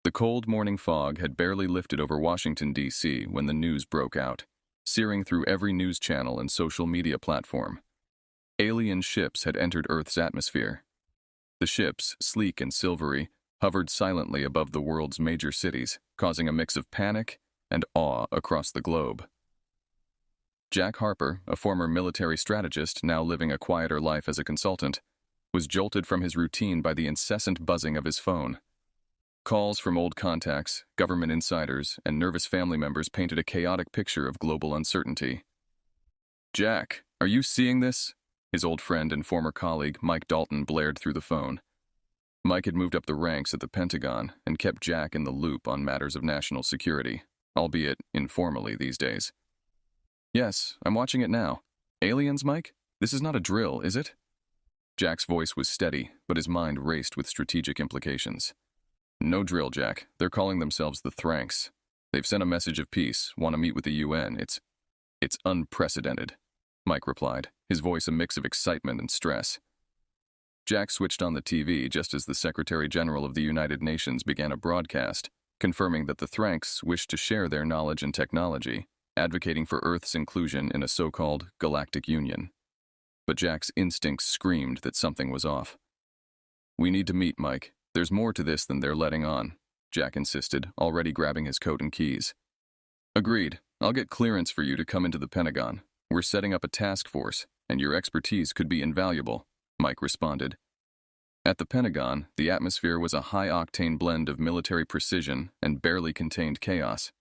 The cold morning fog had barely lifted over Washington, D.C. when the news broke out, searing through every news channel and social media platform. Alien ships had entered Earth's atmosphere. The ships, sleek and silvery, hovered silently above the world's major cities, causing a mix of panic and awe across the globe. Jack Harper, a former military strategist now living a quieter life as a consultant, was jolted from his routine by the incessant buzzing of his phone. Calls from old contacts, government insiders, and nervous family members painted a chaotic picture of global uncertainty. "Jack, are you seeing this?" His old friend and former colleague, Mike Dalton, blared through the phone. Mike had moved up the ranks at the Pentagon and kept Jack in the loop on matters of national security, albeit informally these days. "Yes, I'm watching it now. Aliens, Mike? This is not a drill, is it?" Jack's voice was steady, but his mind raced with strategic implications. "No drill, Jack. They're calling themselves the Thranks. They've sent a message of peace, want to meet with the UN. It's unprecedented," Mike replied, his voice a mix of excitement and stress. Jack switched on the TV just as the Secretary General of the United Nations began a broadcast, confirming that the Thranks wished to share their knowledge and technology, advocating for Earth's inclusion in a so-called galactic union. But Jack's instincts screamed that something was off. "We need to meet, Mike. There's more to this than they're letting on," Jack insisted, already grabbing his coat and keys. "Agreed. I'll get clearance for you to come into the Pentagon. We're setting up a task force, and your expertise could be invaluable," Mike responded. At the Pentagon, the atmosphere was a high-octane blend of military precision and barely contained chaos.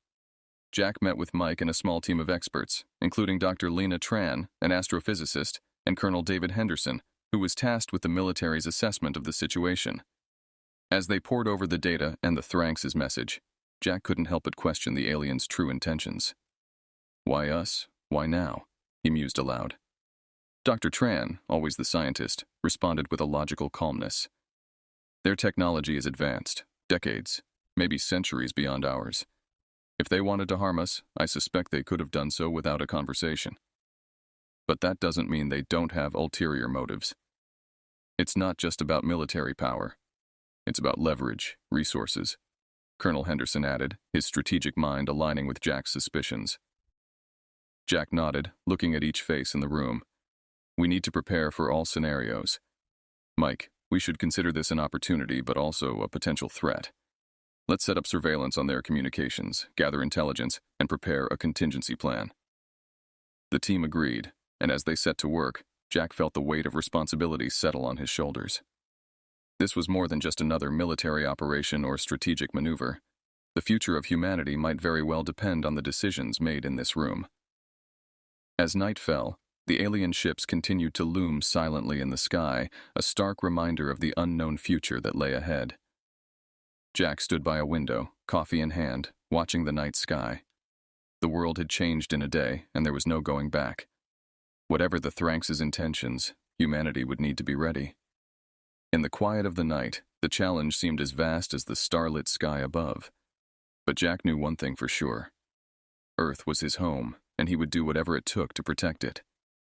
Jack met with Mike and a small team of experts, including Dr. Lena Tran, an astrophysicist, and Colonel David Henderson, who was tasked with the military's assessment of the situation. As they pored over the data and the Thranks' message, Jack couldn't help but question the aliens' true intentions. "Why us? Why now?" he mused aloud. Dr. Tran, always the scientist, responded with a logical calmness. "Their technology is advanced, decades, maybe centuries beyond ours. If they wanted to harm us, I suspect they could have done so without a conversation. But that doesn't mean they don't have ulterior motives. It's not just about military power. It's about leverage, resources," Colonel Henderson added, his strategic mind aligning with Jack's suspicions. Jack nodded, looking at each face in the room. "We need to prepare for all scenarios. Mike, we should consider this an opportunity but also a potential threat. Let's set up surveillance on their communications, gather intelligence, and prepare a contingency plan." The team agreed, and as they set to work, Jack felt the weight of responsibility settle on his shoulders. This was more than just another military operation or strategic maneuver. The future of humanity might very well depend on the decisions made in this room. As night fell, the alien ships continued to loom silently in the sky, a stark reminder of the unknown future that lay ahead. Jack stood by a window, coffee in hand, watching the night sky. The world had changed in a day, and there was no going back. Whatever the Thranks' intentions, humanity would need to be ready. In the quiet of the night, the challenge seemed as vast as the starlit sky above. But Jack knew one thing for sure. Earth was his home, and he would do whatever it took to protect it.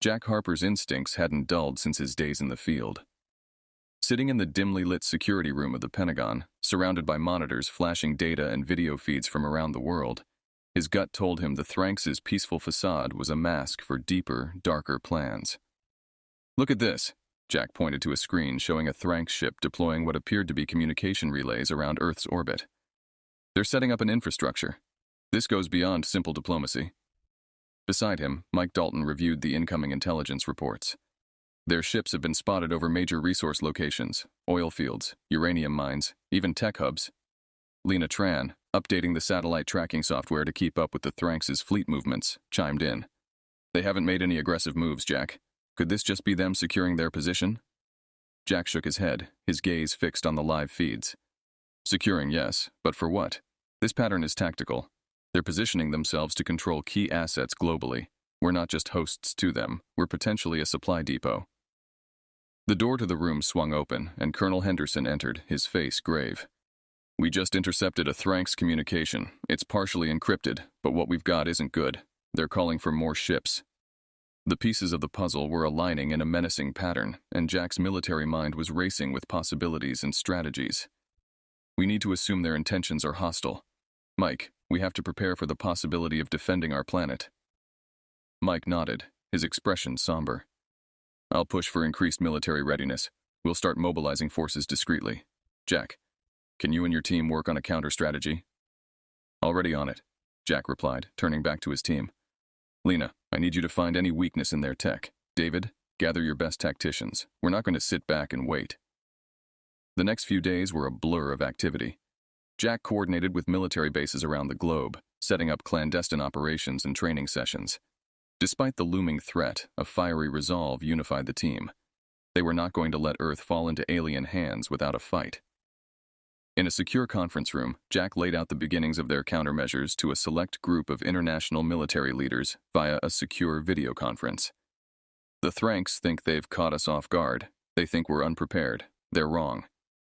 Jack Harper's instincts hadn't dulled since his days in the field. Sitting in the dimly lit security room of the Pentagon, surrounded by monitors flashing data and video feeds from around the world, his gut told him the Thranks' peaceful facade was a mask for deeper, darker plans. "Look at this," Jack pointed to a screen showing a Thranks ship deploying what appeared to be communication relays around Earth's orbit. "They're setting up an infrastructure. This goes beyond simple diplomacy." Beside him, Mike Dalton reviewed the incoming intelligence reports. Their ships have been spotted over major resource locations, oil fields, uranium mines, even tech hubs. Lena Tran, updating the satellite tracking software to keep up with the Thranks' fleet movements, chimed in. "They haven't made any aggressive moves, Jack. Could this just be them securing their position?" Jack shook his head, his gaze fixed on the live feeds. "Securing, yes, but for what? This pattern is tactical. They're positioning themselves to control key assets globally. We're not just hosts to them, we're potentially a supply depot." The door to the room swung open, and Colonel Henderson entered, his face grave. "We just intercepted a Thranks communication. It's partially encrypted, but what we've got isn't good. They're calling for more ships." The pieces of the puzzle were aligning in a menacing pattern, and Jack's military mind was racing with possibilities and strategies. We need to assume their intentions are hostile. Mike, we have to prepare for the possibility of defending our planet. Mike nodded, his expression somber. I'll push for increased military readiness. We'll start mobilizing forces discreetly. Jack, can you and your team work on a counter-strategy? Already on it, Jack replied, turning back to his team. Lena, I need you to find any weakness in their tech. David, gather your best tacticians. We're not going to sit back and wait. The next few days were a blur of activity. Jack coordinated with military bases around the globe, setting up clandestine operations and training sessions. Despite the looming threat, a fiery resolve unified the team. They were not going to let Earth fall into alien hands without a fight. In a secure conference room, Jack laid out the beginnings of their countermeasures to a select group of international military leaders via a secure video conference. The Thranks think they've caught us off guard. They think we're unprepared. They're wrong.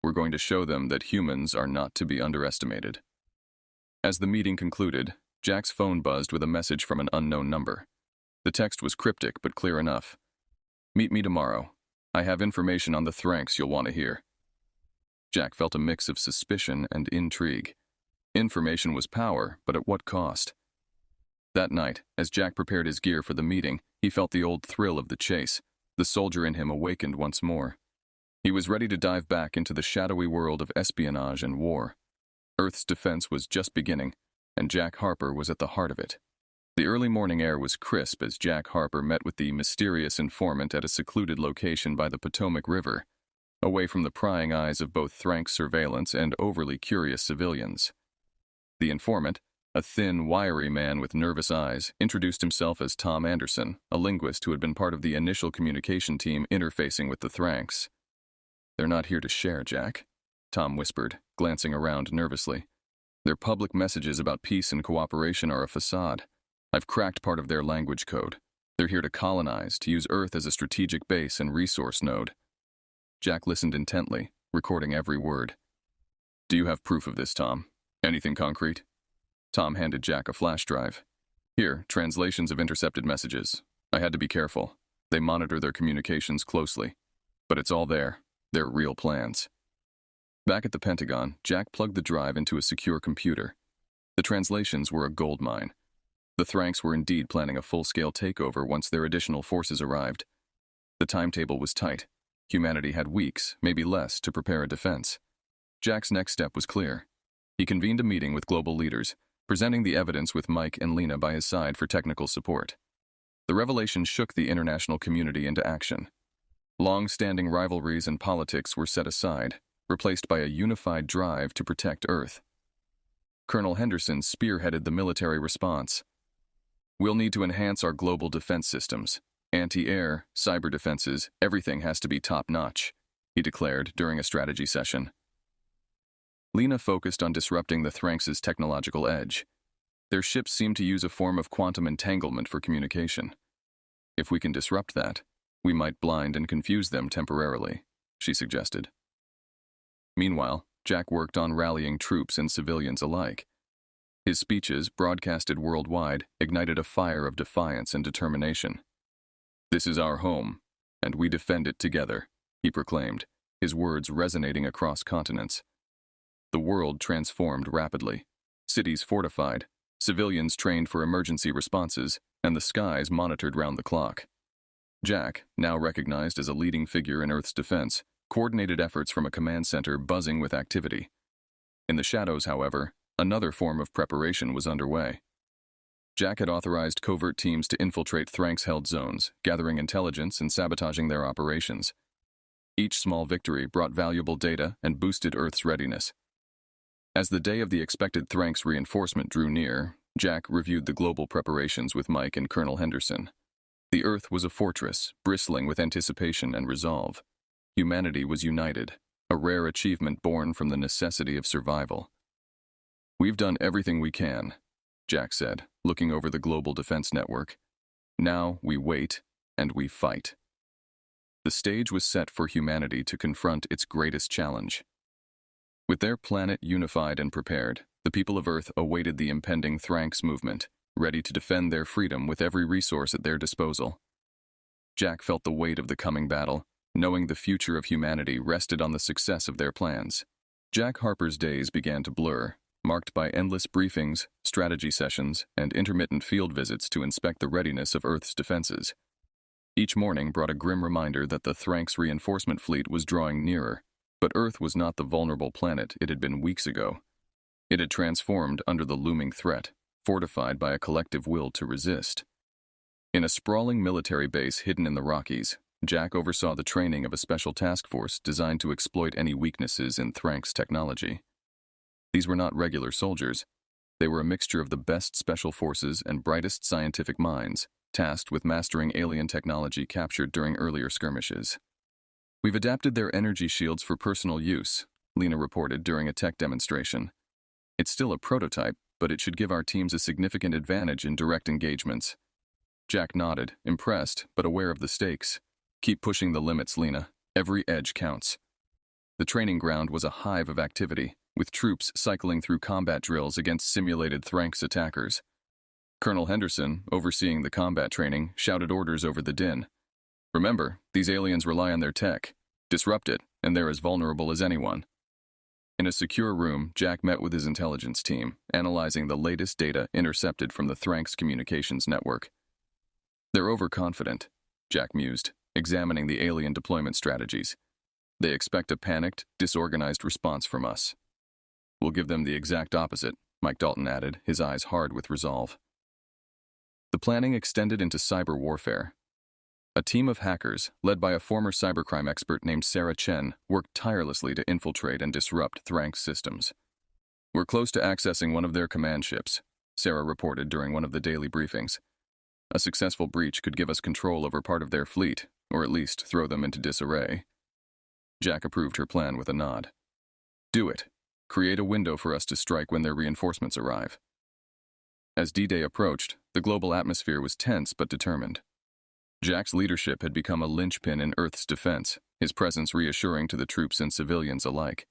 We're going to show them that humans are not to be underestimated. As the meeting concluded, Jack's phone buzzed with a message from an unknown number. The text was cryptic but clear enough. Meet me tomorrow. I have information on the Thranks you'll want to hear. Jack felt a mix of suspicion and intrigue. Information was power, but at what cost? That night, as Jack prepared his gear for the meeting, he felt the old thrill of the chase. The soldier in him awakened once more. He was ready to dive back into the shadowy world of espionage and war. Earth's defense was just beginning, and Jack Harper was at the heart of it. The early morning air was crisp as Jack Harper met with the mysterious informant at a secluded location by the Potomac River, away from the prying eyes of both Thrank surveillance and overly curious civilians. The informant, a thin, wiry man with nervous eyes, introduced himself as Tom Anderson, a linguist who had been part of the initial communication team interfacing with the Thranks. They're not here to share, Jack, Tom whispered, glancing around nervously. Their public messages about peace and cooperation are a facade. I've cracked part of their language code. They're here to colonize, to use Earth as a strategic base and resource node. Jack listened intently, recording every word. Do you have proof of this, Tom? Anything concrete? Tom handed Jack a flash drive. Here, translations of intercepted messages. I had to be careful. They monitor their communications closely. But it's all there. They're real plans. Back at the Pentagon, Jack plugged the drive into a secure computer. The translations were a goldmine. The Thranks were indeed planning a full-scale takeover once their additional forces arrived. The timetable was tight. Humanity had weeks, maybe less, to prepare a defense. Jack's next step was clear. He convened a meeting with global leaders, presenting the evidence with Mike and Lena by his side for technical support. The revelation shook the international community into action. Long-standing rivalries and politics were set aside, replaced by a unified drive to protect Earth. Colonel Henderson spearheaded the military response. We'll need to enhance our global defense systems. Anti-air, cyber defenses, everything has to be top-notch, he declared during a strategy session. Lena focused on disrupting the Thranks' technological edge. Their ships seemed to use a form of quantum entanglement for communication. If we can disrupt that, we might blind and confuse them temporarily, she suggested. Meanwhile, Jack worked on rallying troops and civilians alike. His speeches, broadcasted worldwide, ignited a fire of defiance and determination. This is our home, and we defend it together, he proclaimed, his words resonating across continents. The world transformed rapidly. Cities fortified, civilians trained for emergency responses, and the skies monitored round the clock. Jack, now recognized as a leading figure in Earth's defense, coordinated efforts from a command center buzzing with activity. In the shadows, however, another form of preparation was underway. Jack had authorized covert teams to infiltrate Thranks-held zones, gathering intelligence and sabotaging their operations. Each small victory brought valuable data and boosted Earth's readiness. As the day of the expected Thranks reinforcement drew near, Jack reviewed the global preparations with Mike and Colonel Henderson. The Earth was a fortress, bristling with anticipation and resolve. Humanity was united, a rare achievement born from the necessity of survival. We've done everything we can, Jack said, looking over the global defense network. Now we wait and we fight. The stage was set for humanity to confront its greatest challenge. With their planet unified and prepared, the people of Earth awaited the impending Thranks movement, ready to defend their freedom with every resource at their disposal. Jack felt the weight of the coming battle, knowing the future of humanity rested on the success of their plans. Jack Harper's days began to blur, marked by endless briefings, strategy sessions, and intermittent field visits to inspect the readiness of Earth's defenses. Each morning brought a grim reminder that the Thranx reinforcement fleet was drawing nearer, but Earth was not the vulnerable planet it had been weeks ago. It had transformed under the looming threat, fortified by a collective will to resist. In a sprawling military base hidden in the Rockies, Jack oversaw the training of a special task force designed to exploit any weaknesses in Thranx technology. These were not regular soldiers. They were a mixture of the best special forces and brightest scientific minds, tasked with mastering alien technology captured during earlier skirmishes. "We've adapted their energy shields for personal use," Lena reported during a tech demonstration. "It's still a prototype, but it should give our teams a significant advantage in direct engagements." Jack nodded, impressed, but aware of the stakes. "Keep pushing the limits, Lena. Every edge counts." The training ground was a hive of activity, with troops cycling through combat drills against simulated Thranx attackers. Colonel Henderson, overseeing the combat training, shouted orders over the din. "Remember, these aliens rely on their tech. Disrupt it, and they're as vulnerable as anyone." In a secure room, Jack met with his intelligence team, analyzing the latest data intercepted from the Thranx communications network. "They're overconfident," Jack mused, examining the alien deployment strategies. "They expect a panicked, disorganized response from us." "We'll give them the exact opposite," Mike Dalton added, his eyes hard with resolve. The planning extended into cyber warfare. A team of hackers, led by a former cybercrime expert named Sarah Chen, worked tirelessly to infiltrate and disrupt Thranx systems. "We're close to accessing one of their command ships," Sarah reported during one of the daily briefings. "A successful breach could give us control over part of their fleet, or at least throw them into disarray." Jack approved her plan with a nod. "Do it. Create a window for us to strike when their reinforcements arrive." As D-Day approached, the global atmosphere was tense but determined. Jack's leadership had become a linchpin in Earth's defense, his presence reassuring to the troops and civilians alike.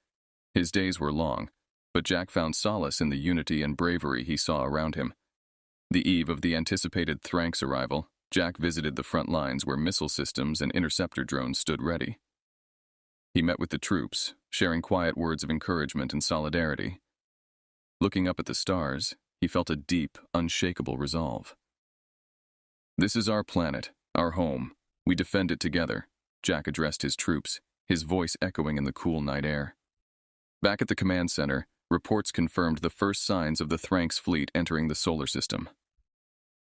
His days were long, but Jack found solace in the unity and bravery he saw around him. The eve of the anticipated Thranx arrival, Jack visited the front lines where missile systems and interceptor drones stood ready. He met with the troops, sharing quiet words of encouragement and solidarity. Looking up at the stars, he felt a deep, unshakable resolve. "This is our planet, our home. We defend it together," Jack addressed his troops, his voice echoing in the cool night air. Back at the command center, reports confirmed the first signs of the Thranx fleet entering the solar system.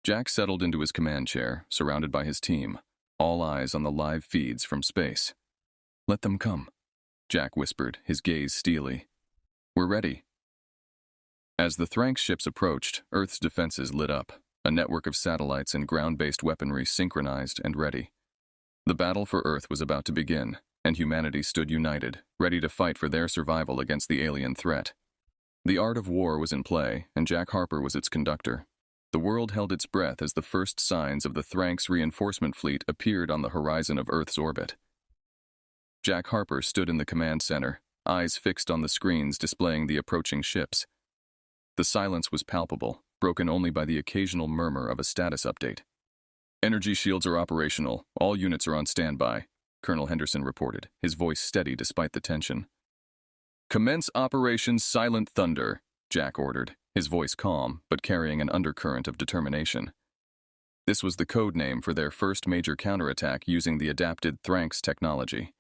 Jack settled into his command chair, surrounded by his team, all eyes on the live feeds from space. "Let them come," Jack whispered, his gaze steely. "We're ready." As the Thranx ships approached, Earth's defenses lit up, a network of satellites and ground-based weaponry synchronized and ready. The battle for Earth was about to begin, and humanity stood united, ready to fight for their survival against the alien threat. The art of war was in play, and Jack Harper was its conductor. The world held its breath as the first signs of the Thranx reinforcement fleet appeared on the horizon of Earth's orbit. Jack Harper stood in the command center, eyes fixed on the screens displaying the approaching ships. The silence was palpable, broken only by the occasional murmur of a status update. "Energy shields are operational. All units are on standby," Colonel Henderson reported, his voice steady despite the tension. "Commence Operation Silent Thunder," Jack ordered, his voice calm but carrying an undercurrent of determination. This was the code name for their first major counterattack using the adapted Thranx technology.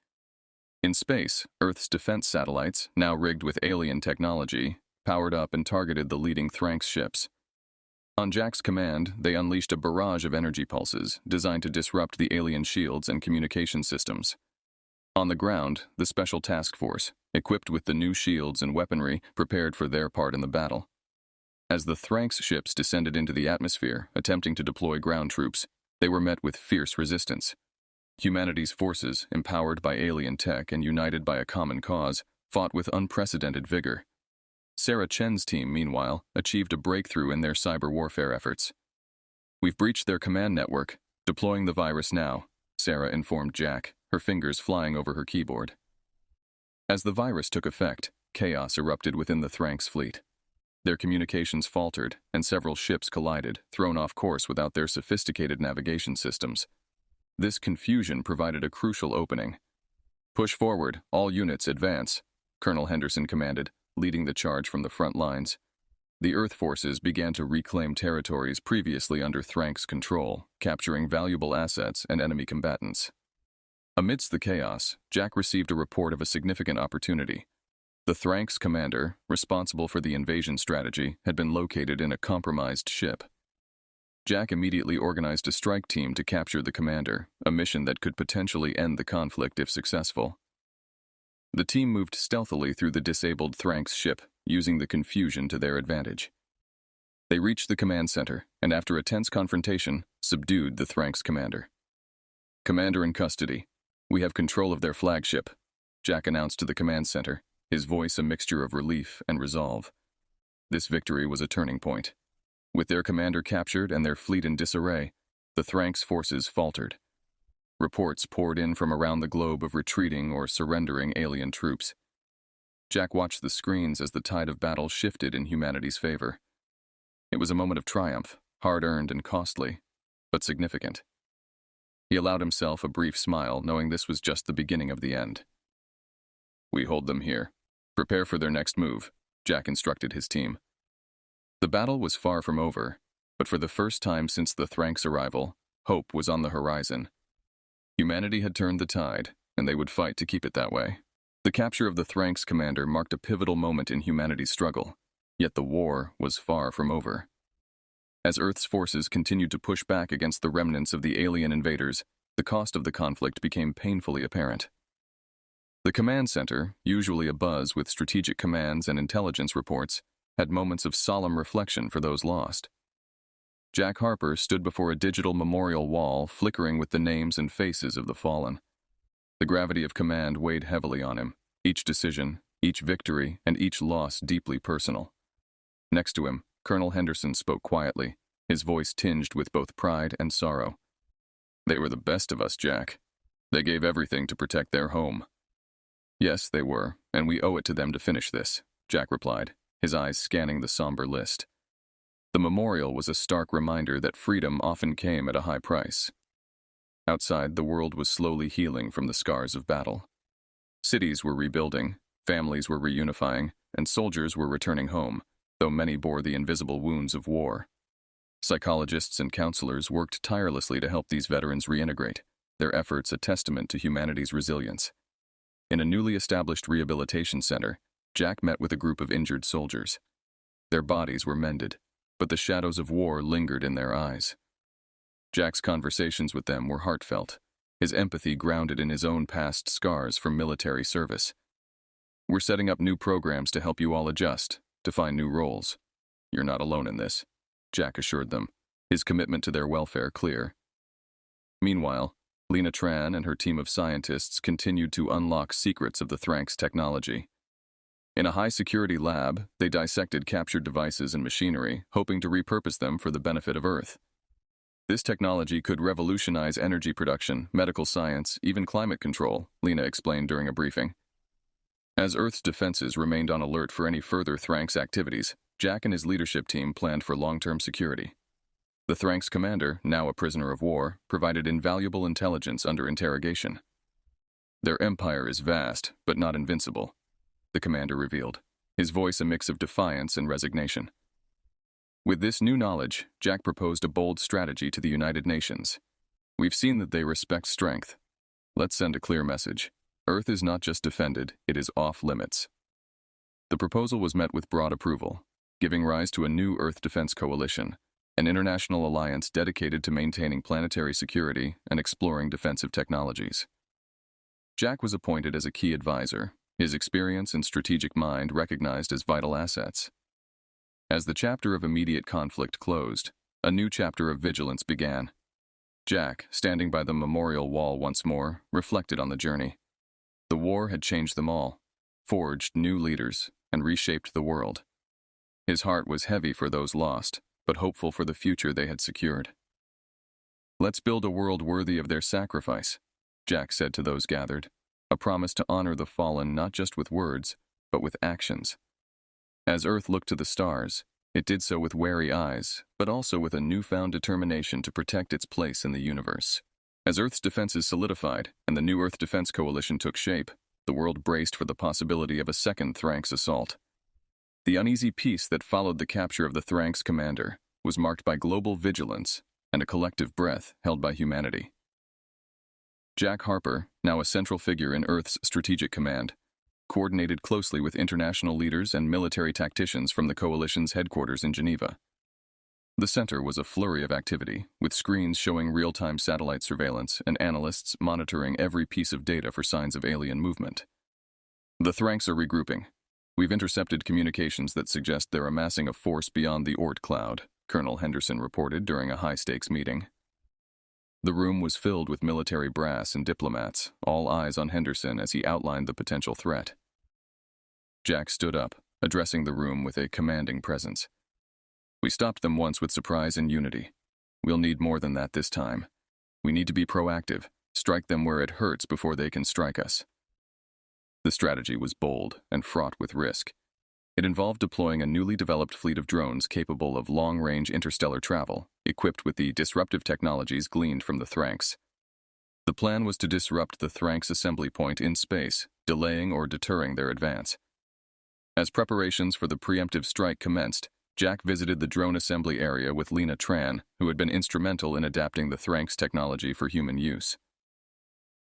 In space, Earth's defense satellites, now rigged with alien technology, powered up and targeted the leading Thranx ships. On Jack's command, they unleashed a barrage of energy pulses designed to disrupt the alien shields and communication systems. On the ground, the Special Task Force, equipped with the new shields and weaponry, prepared for their part in the battle. As the Thranx ships descended into the atmosphere, attempting to deploy ground troops, they were met with fierce resistance. Humanity's forces, empowered by alien tech and united by a common cause, fought with unprecedented vigor. Sarah Chen's team, meanwhile, achieved a breakthrough in their cyber warfare efforts. "We've breached their command network, deploying the virus now," Sarah informed Jack, her fingers flying over her keyboard. As the virus took effect, chaos erupted within the Thranx fleet. Their communications faltered, and several ships collided, thrown off course without their sophisticated navigation systems. This confusion provided a crucial opening. "Push forward, all units advance," Colonel Henderson commanded, leading the charge from the front lines. The Earth forces began to reclaim territories previously under Thrank's control, capturing valuable assets and enemy combatants. Amidst the chaos, Jack received a report of a significant opportunity. The Thrank's commander, responsible for the invasion strategy, had been located in a compromised ship. Jack immediately organized a strike team to capture the commander, a mission that could potentially end the conflict if successful. The team moved stealthily through the disabled Thrank's ship, using the confusion to their advantage. They reached the command center, and after a tense confrontation, subdued the Thrank's commander. "Commander in custody. We have control of their flagship," Jack announced to the command center, his voice a mixture of relief and resolve. This victory was a turning point. With their commander captured and their fleet in disarray, the Thrank's forces faltered. Reports poured in from around the globe of retreating or surrendering alien troops. Jack watched the screens as the tide of battle shifted in humanity's favor. It was a moment of triumph, hard-earned and costly, but significant. He allowed himself a brief smile, knowing this was just the beginning of the end. "We hold them here. Prepare for their next move," Jack instructed his team. The battle was far from over, but for the first time since the Thrank's arrival, hope was on the horizon. Humanity had turned the tide, and they would fight to keep it that way. The capture of the Thrank's commander marked a pivotal moment in humanity's struggle, yet the war was far from over. As Earth's forces continued to push back against the remnants of the alien invaders, the cost of the conflict became painfully apparent. The command center, usually abuzz with strategic commands and intelligence reports, had moments of solemn reflection for those lost. Jack Harper stood before a digital memorial wall flickering with the names and faces of the fallen. The gravity of command weighed heavily on him, each decision, each victory, and each loss deeply personal. Next to him, Colonel Henderson spoke quietly, his voice tinged with both pride and sorrow. "They were the best of us, Jack. They gave everything to protect their home." "Yes, they were, and we owe it to them to finish this," Jack replied, his eyes scanning the somber list. The memorial was a stark reminder that freedom often came at a high price. Outside, the world was slowly healing from the scars of battle. Cities were rebuilding, families were reunifying, and soldiers were returning home, though many bore the invisible wounds of war. Psychologists and counselors worked tirelessly to help these veterans reintegrate, their efforts a testament to humanity's resilience. In a newly established rehabilitation center, Jack met with a group of injured soldiers. Their bodies were mended, but the shadows of war lingered in their eyes. Jack's conversations with them were heartfelt, his empathy grounded in his own past scars from military service. "We're setting up new programs to help you all adjust, to find new roles. You're not alone in this," Jack assured them, his commitment to their welfare clear. Meanwhile, Lena Tran and her team of scientists continued to unlock secrets of the Thrank's technology. In a high-security lab, they dissected captured devices and machinery, hoping to repurpose them for the benefit of Earth. This technology could revolutionize energy production, medical science, even climate control, Lena explained during a briefing. As Earth's defenses remained on alert for any further Thrank's activities, Jack and his leadership team planned for long-term security. The Thrank's commander, now a prisoner of war, provided invaluable intelligence under interrogation. "Their empire is vast, but not invincible," the commander revealed, his voice a mix of defiance and resignation. With this new knowledge, Jack proposed a bold strategy to the United Nations. "We've seen that they respect strength. Let's send a clear message. Earth is not just defended, it is off limits." The proposal was met with broad approval, giving rise to a new Earth Defense Coalition, an international alliance dedicated to maintaining planetary security and exploring defensive technologies. Jack was appointed as a key advisor, his experience and strategic mind recognized as vital assets. As the chapter of immediate conflict closed, a new chapter of vigilance began. Jack, standing by the memorial wall once more, reflected on the journey. The war had changed them all, forged new leaders, and reshaped the world. His heart was heavy for those lost, but hopeful for the future they had secured. "Let's build a world worthy of their sacrifice," Jack said to those gathered, a promise to honor the fallen not just with words, but with actions. As Earth looked to the stars, it did so with wary eyes, but also with a newfound determination to protect its place in the universe. As Earth's defenses solidified and the new Earth Defense Coalition took shape, The world braced for the possibility of a second Thranx assault. The uneasy peace that followed the capture of the Thranx commander was marked by global vigilance and a collective breath held by humanity. Jack Harper, now a central figure in Earth's strategic command, coordinated closely with international leaders and military tacticians from the coalition's headquarters in Geneva. The center was a flurry of activity, with screens showing real-time satellite surveillance and analysts monitoring every piece of data for signs of alien movement. The Thranx are regrouping. We've intercepted communications that suggest they're amassing a force beyond the Oort cloud, Colonel Henderson reported during a high-stakes meeting. The room was filled with military brass and diplomats, all eyes on Henderson as he outlined the potential threat. Jack stood up, addressing the room with a commanding presence. We stopped them once with surprise and unity. We'll need more than that this time. We need to be proactive, strike them where it hurts before they can strike us. The strategy was bold and fraught with risk. It involved deploying a newly developed fleet of drones capable of long-range interstellar travel, equipped with the disruptive technologies gleaned from the Thranx. The plan was to disrupt the Thranx assembly point in space, delaying or deterring their advance. As preparations for the preemptive strike commenced, Jack visited the drone assembly area with Lena Tran, who had been instrumental in adapting the Thranx technology for human use.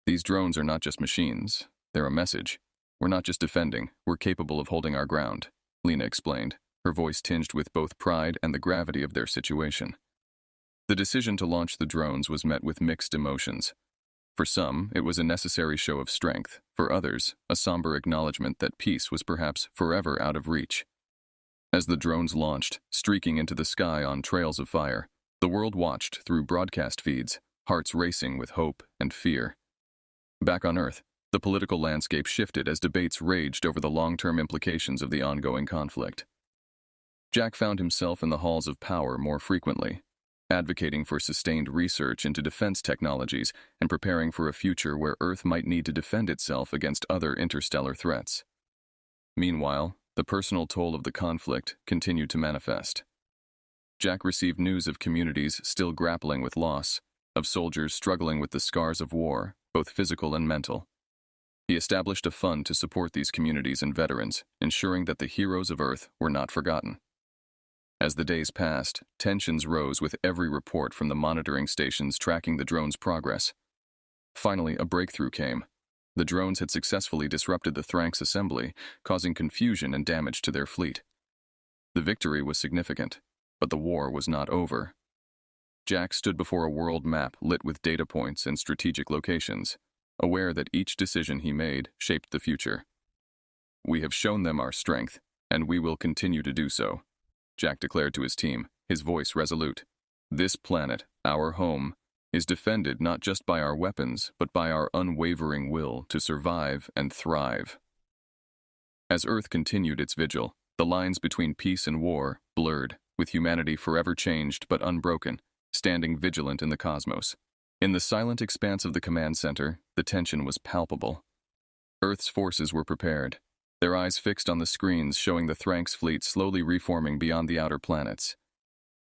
These drones are not just machines, they're a message. We're not just defending, we're capable of holding our ground, Lena explained, her voice tinged with both pride and the gravity of their situation. The decision to launch the drones was met with mixed emotions. For some, it was a necessary show of strength. For others, a somber acknowledgement that peace was perhaps forever out of reach. As the drones launched, streaking into the sky on trails of fire, the world watched through broadcast feeds, hearts racing with hope and fear. Back on Earth, the political landscape shifted as debates raged over the long-term implications of the ongoing conflict. Jack found himself in the halls of power more frequently, advocating for sustained research into defense technologies and preparing for a future where Earth might need to defend itself against other interstellar threats. Meanwhile, the personal toll of the conflict continued to manifest. Jack received news of communities still grappling with loss, of soldiers struggling with the scars of war, both physical and mental. He established a fund to support these communities and veterans, ensuring that the heroes of Earth were not forgotten. As the days passed, tensions rose with every report from the monitoring stations tracking the drones' progress. Finally, a breakthrough came. The drones had successfully disrupted the Thranx assembly, causing confusion and damage to their fleet. The victory was significant, but the war was not over. Jack stood before a world map lit with data points and strategic locations, aware that each decision he made shaped the future. We have shown them our strength, and we will continue to do so, Jack declared to his team, his voice resolute. This planet, our home, is defended not just by our weapons, but by our unwavering will to survive and thrive. As Earth continued its vigil, the lines between peace and war blurred, with humanity forever changed but unbroken, standing vigilant in the cosmos. In the silent expanse of the command center, the tension was palpable. Earth's forces were prepared, their eyes fixed on the screens showing the Thranx fleet slowly reforming beyond the outer planets.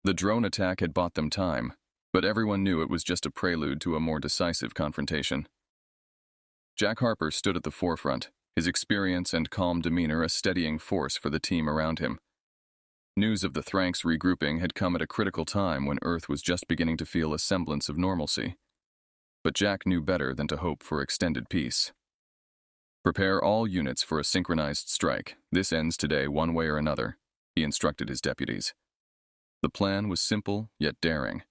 The drone attack had bought them time, but everyone knew it was just a prelude to a more decisive confrontation. Jack Harper stood at the forefront, his experience and calm demeanor a steadying force for the team around him. News of the Thranx regrouping had come at a critical time when Earth was just beginning to feel a semblance of normalcy. But Jack knew better than to hope for extended peace. Prepare all units for a synchronized strike. This ends today one way or another, he instructed his deputies. The plan was simple yet daring.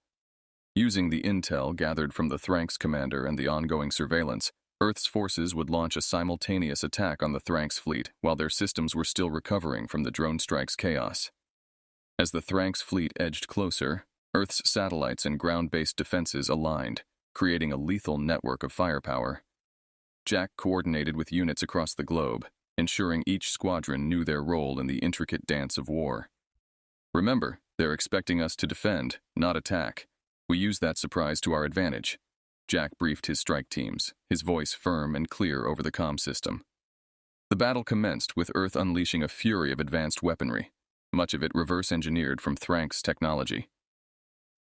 Using the intel gathered from the Thranx commander and the ongoing surveillance, Earth's forces would launch a simultaneous attack on the Thranx fleet while their systems were still recovering from the drone strike's chaos. As the Thranx fleet edged closer, Earth's satellites and ground-based defenses aligned, creating a lethal network of firepower. Jack coordinated with units across the globe, ensuring each squadron knew their role in the intricate dance of war. Remember, they're expecting us to defend, not attack. We use that surprise to our advantage, Jack briefed his strike teams, his voice firm and clear over the comm system. The battle commenced with Earth unleashing a fury of advanced weaponry, much of it reverse-engineered from Thranx technology.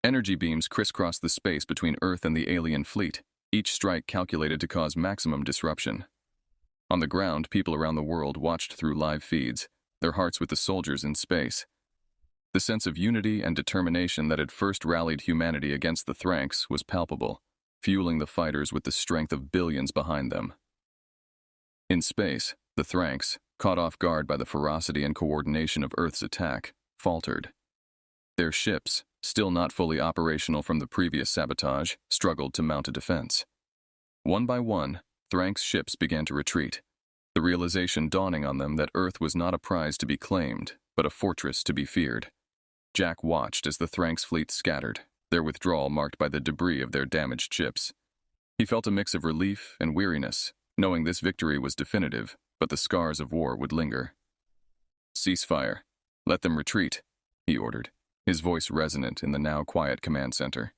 Energy beams crisscrossed the space between Earth and the alien fleet, each strike calculated to cause maximum disruption. On the ground, people around the world watched through live feeds, their hearts with the soldiers in space. The sense of unity and determination that had first rallied humanity against the Thranks was palpable, fueling the fighters with the strength of billions behind them. In space, the Thranks, caught off guard by the ferocity and coordination of Earth's attack, faltered. Their ships, still not fully operational from the previous sabotage, struggled to mount a defense. One by one, Thranks' ships began to retreat, the realization dawning on them that Earth was not a prize to be claimed, but a fortress to be feared. Jack watched as the Thranks' fleet scattered, their withdrawal marked by the debris of their damaged ships. He felt a mix of relief and weariness, knowing this victory was definitive, but the scars of war would linger. "Ceasefire. Let them retreat," he ordered, his voice resonant in the now quiet command center.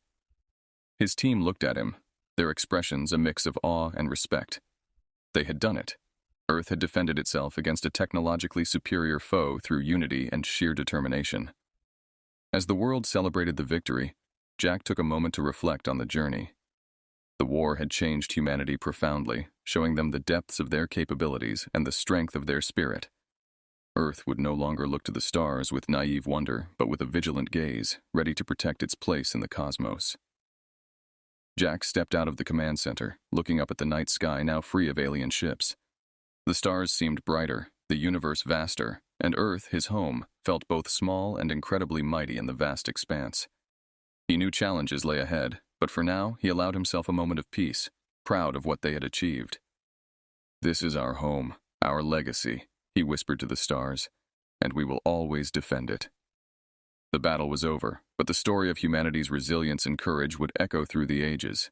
His team looked at him, their expressions a mix of awe and respect. They had done it. Earth had defended itself against a technologically superior foe through unity and sheer determination. As the world celebrated the victory, Jack took a moment to reflect on the journey. The war had changed humanity profoundly, showing them the depths of their capabilities and the strength of their spirit. Earth would no longer look to the stars with naive wonder, but with a vigilant gaze, ready to protect its place in the cosmos. Jack stepped out of the command center, looking up at the night sky now free of alien ships. The stars seemed brighter, the universe vaster, and Earth, his home, felt both small and incredibly mighty in the vast expanse. He knew challenges lay ahead, but for now he allowed himself a moment of peace, proud of what they had achieved. "This is our home, our legacy," he whispered to the stars, "and we will always defend it." The battle was over, but the story of humanity's resilience and courage would echo through the ages,